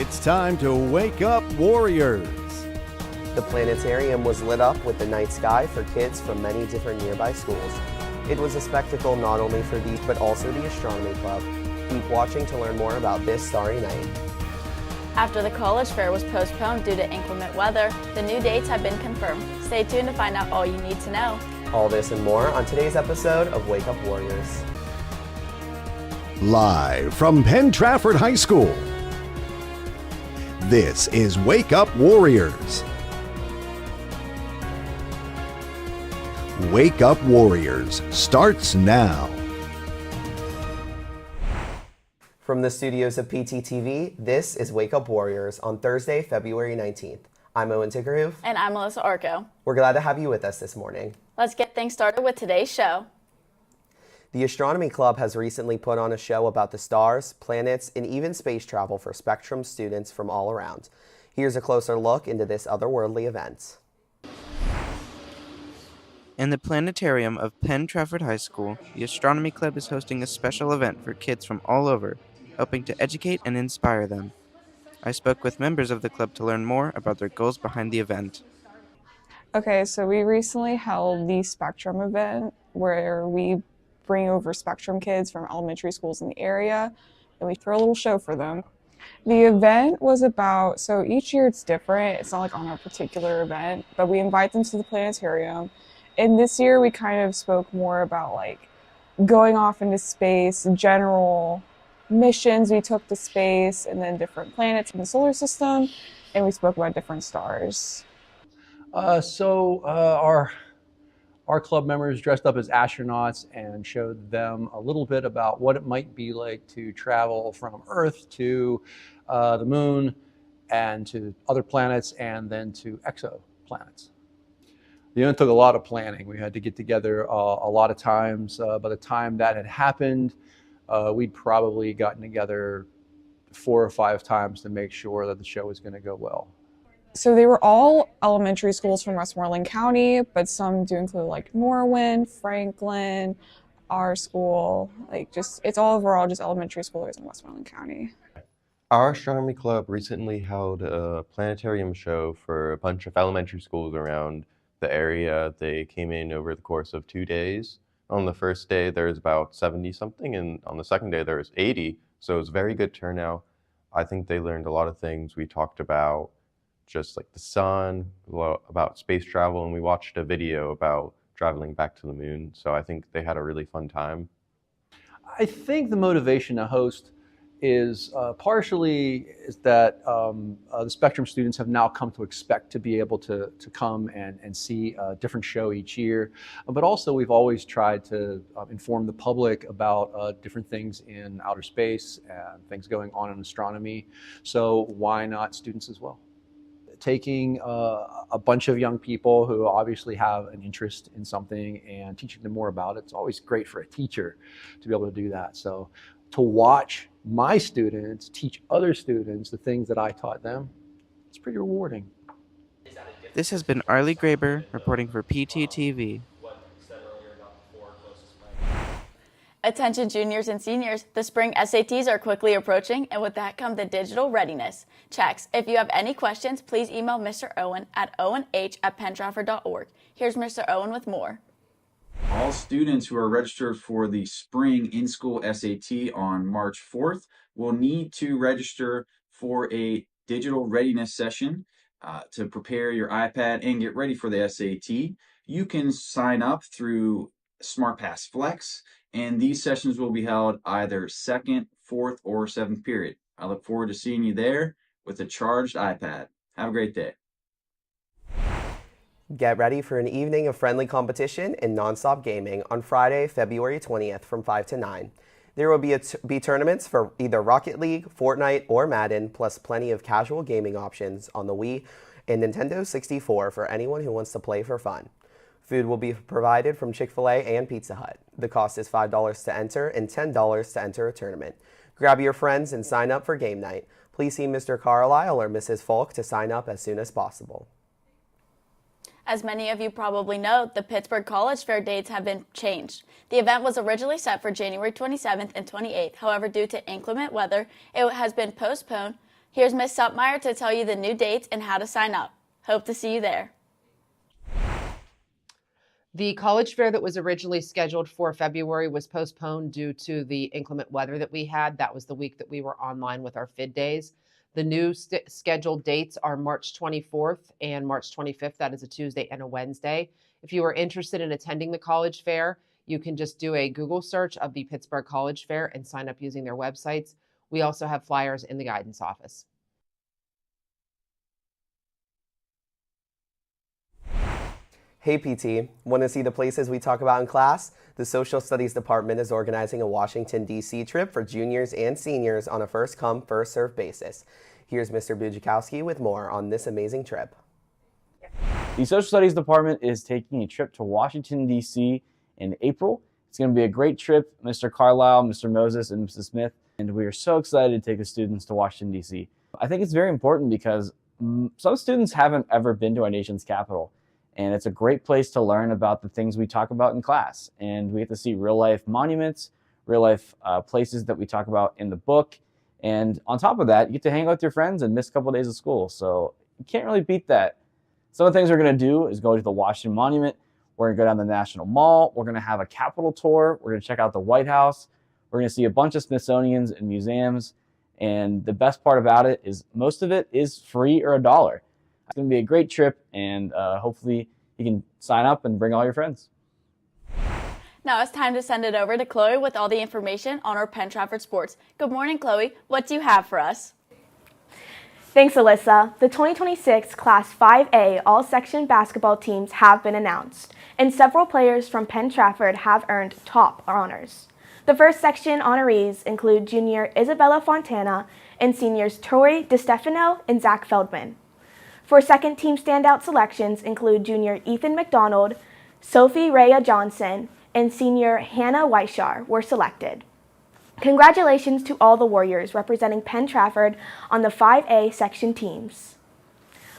It's time to wake up, Warriors. The planetarium was lit up with the night sky for kids from many different nearby schools. It was a spectacle not only for these, but also the Astronomy Club. Keep watching to learn more about this starry night. After the college fair was postponed due to inclement weather, the new dates have been confirmed. Stay tuned to find out all you need to know. All this and more on today's episode of Wake Up Warriors. Live from Penn Trafford High School, this is Wake Up Warriors. Wake Up Warriors starts now. From the studios of PTTV, this is Wake Up Warriors on Thursday, February 19th. I'm Owen Tickerhoof. And I'm Melissa Arco. We're glad to have you with us this morning. Let's get things started with today's show. The Astronomy Club has recently put on a show about the stars, planets, and even space travel for Spectrum students from all around. Here's a closer look into this otherworldly event. In the planetarium of Penn Trafford High School, the Astronomy Club is hosting a special event for kids from all over, helping to educate and inspire them. I spoke with members of the club to learn more about their goals behind the event. Okay, so we recently held the Spectrum event where we bring over Spectrum kids from elementary schools in the area and we throw a little show for them. The event was about, so each year it's different. It's not like on a particular event, but we invite them to the planetarium. And this year we kind of spoke more about like going off into space, general missions we took to space, and then different planets in the solar system, and we spoke about different stars. Our club members dressed up as astronauts and showed them a little bit about what it might be like to travel from Earth to the moon and to other planets and then to exoplanets. The event took a lot of planning. We had to get together a lot of times. By the time that had happened, we'd probably gotten together 4 or 5 times to make sure that the show was going to go well. So they were all elementary schools from Westmoreland County, but some do include like Norwin, Franklin, our school, it's all overall just elementary schoolers in Westmoreland County. Our astronomy club recently held a planetarium show for a bunch of elementary schools around the area. They came in over the course of 2 days. On the first day, there was about 70 something, and on the second day, there was 80. So it was a very good turnout. I think they learned a lot of things. We talked about just like the sun, about space travel, and we watched a video about traveling back to the moon. So I think they had a really fun time. I think the motivation to host is partially is that the Spectrum students have now come to expect to be able to come and see a different show each year. But also we've always tried to inform the public about different things in outer space and things going on in astronomy. So why not students as well? Taking a bunch of young people who obviously have an interest in something and teaching them more about it. It's always great for a teacher to be able to do that. So to watch my students teach other students the things that I taught them, it's pretty rewarding. This has been Arlie Graber reporting for PTTV. Attention juniors and seniors, the spring SATs are quickly approaching, and with that come the digital readiness checks. If you have any questions, please email Mr. Owen at onh@penntrafford.org. Here's Mr. Owen with more. All students who are registered for the spring in-school SAT on March 4th will need to register for a digital readiness session to prepare your iPad and get ready for the SAT. You can sign up through SmartPass Flex, and these sessions will be held either 2nd, 4th, or 7th period. I look forward to seeing you there with a charged iPad. Have a great day. Get ready for an evening of friendly competition and nonstop gaming on Friday, February 20th from 5 to 9. There will be tournaments for either Rocket League, Fortnite, or Madden, plus plenty of casual gaming options on the Wii and Nintendo 64 for anyone who wants to play for fun. Food will be provided from Chick-fil-A and Pizza Hut. The cost is $5 to enter and $10 to enter a tournament. Grab your friends and sign up for game night. Please see Mr. Carlisle or Mrs. Falk to sign up as soon as possible. As many of you probably know, the Pittsburgh College Fair dates have been changed. The event was originally set for January 27th and 28th. However, due to inclement weather, it has been postponed Here's Miss Supmeyer to tell you the new dates and how to sign up. Hope to see you there. The college fair that was originally scheduled for February was postponed due to the inclement weather that we had. That was the week that we were online with our FID days. The new scheduled dates are March 24th and March 25th. That is a Tuesday and a Wednesday. If you are interested in attending the college fair, you can just do a Google search of the Pittsburgh College Fair and sign up using their websites. We also have flyers in the guidance office. Hey PT, want to see the places we talk about in class? The Social Studies Department is organizing a Washington, D.C. trip for juniors and seniors on a first-come, first-served basis. Here's Mr. Bujakowski with more on this amazing trip. The Social Studies Department is taking a trip to Washington, D.C. in April. It's going to be a great trip. Mr. Carlisle, Mr. Moses, and Mrs. Smith, and we are so excited to take the students to Washington, D.C. I think it's very important because some students haven't ever been to our nation's capital. And it's a great place to learn about the things we talk about in class. And we get to see real life monuments, real life places that we talk about in the book. And on top of that, you get to hang out with your friends and miss a couple of days of school. So you can't really beat that. Some of the things we're going to do is go to the Washington Monument. We're going to go down the National Mall. We're going to have a Capitol tour. We're going to check out the White House. We're going to see a bunch of Smithsonians and museums. And the best part about it is most of it is free or $1. It's going to be a great trip, and hopefully you can sign up and bring all your friends. Now it's time to send it over to Chloe with all the information on our Penn Trafford sports. Good morning, Chloe. What do you have for us? Thanks, Alyssa. The 2026 Class 5A all-section basketball teams have been announced, and several players from Penn Trafford have earned top honors. The first section honorees include junior Isabella Fontana and seniors Tori DeStefano and Zach Feldman. For second team standout selections include junior Ethan McDonald, Sophie Rhea Johnson, and senior Hannah Weishar were selected. Congratulations to all the Warriors representing Penn Trafford on the 5A section teams.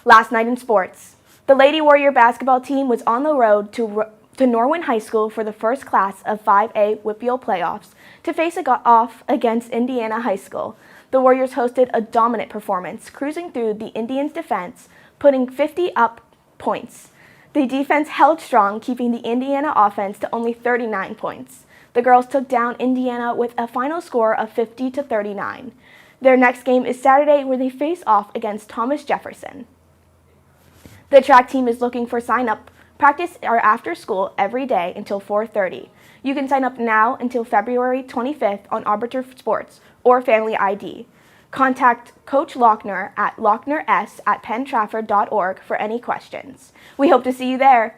Last night in sports, the Lady Warrior basketball team was on the road to Norwin High School for the first class of 5A WPIAL playoffs to face off against Indiana High School. The Warriors hosted a dominant performance, cruising through the Indians' defense, putting 50 up points. The defense held strong, keeping the Indiana offense to only 39 points. The girls took down Indiana with a final score of 50-39. Their next game is Saturday, where they face off against Thomas Jefferson. The track team is looking for sign-up. Practice are after school every day until 4:30. You can sign up now until February 25th on Arbiter Sports or Family ID. Contact Coach Lochner at lochner@penntrafford.org for any questions. We hope to see you there.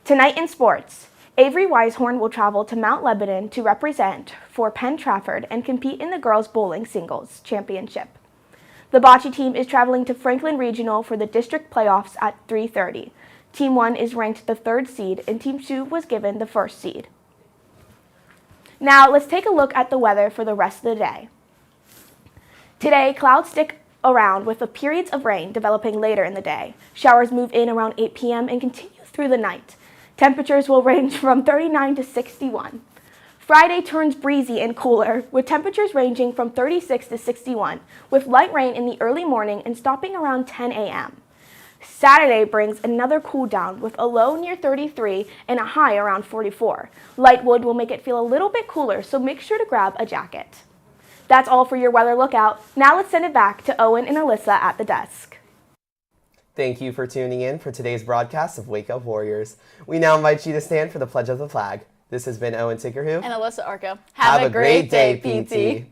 Tonight in sports, Avery Weishorn will travel to Mount Lebanon to represent for Penn Trafford and compete in the girls bowling singles championship. The bocce team is traveling to Franklin Regional for the district playoffs at 3:30. Team 1 is ranked the 3rd seed and Team 2 was given the 1st seed. Now let's take a look at the weather for the rest of the day. Today, clouds stick around with periods of rain developing later in the day. Showers move in around 8 p.m. and continue through the night. Temperatures will range from 39 to 61. Friday turns breezy and cooler, with temperatures ranging from 36 to 61, with light rain in the early morning and stopping around 10 a.m. Saturday brings another cool down with a low near 33 and a high around 44. Light wood will make it feel a little bit cooler, so make sure to grab a jacket. That's all for your weather lookout. Now let's send it back to Owen and Alyssa at the desk. Thank you for tuning in for today's broadcast of Wake Up Warriors. We now invite you to stand for the Pledge of the Flag. This has been Owen Tickerhoo And Alyssa Arco. Have a great day, PT.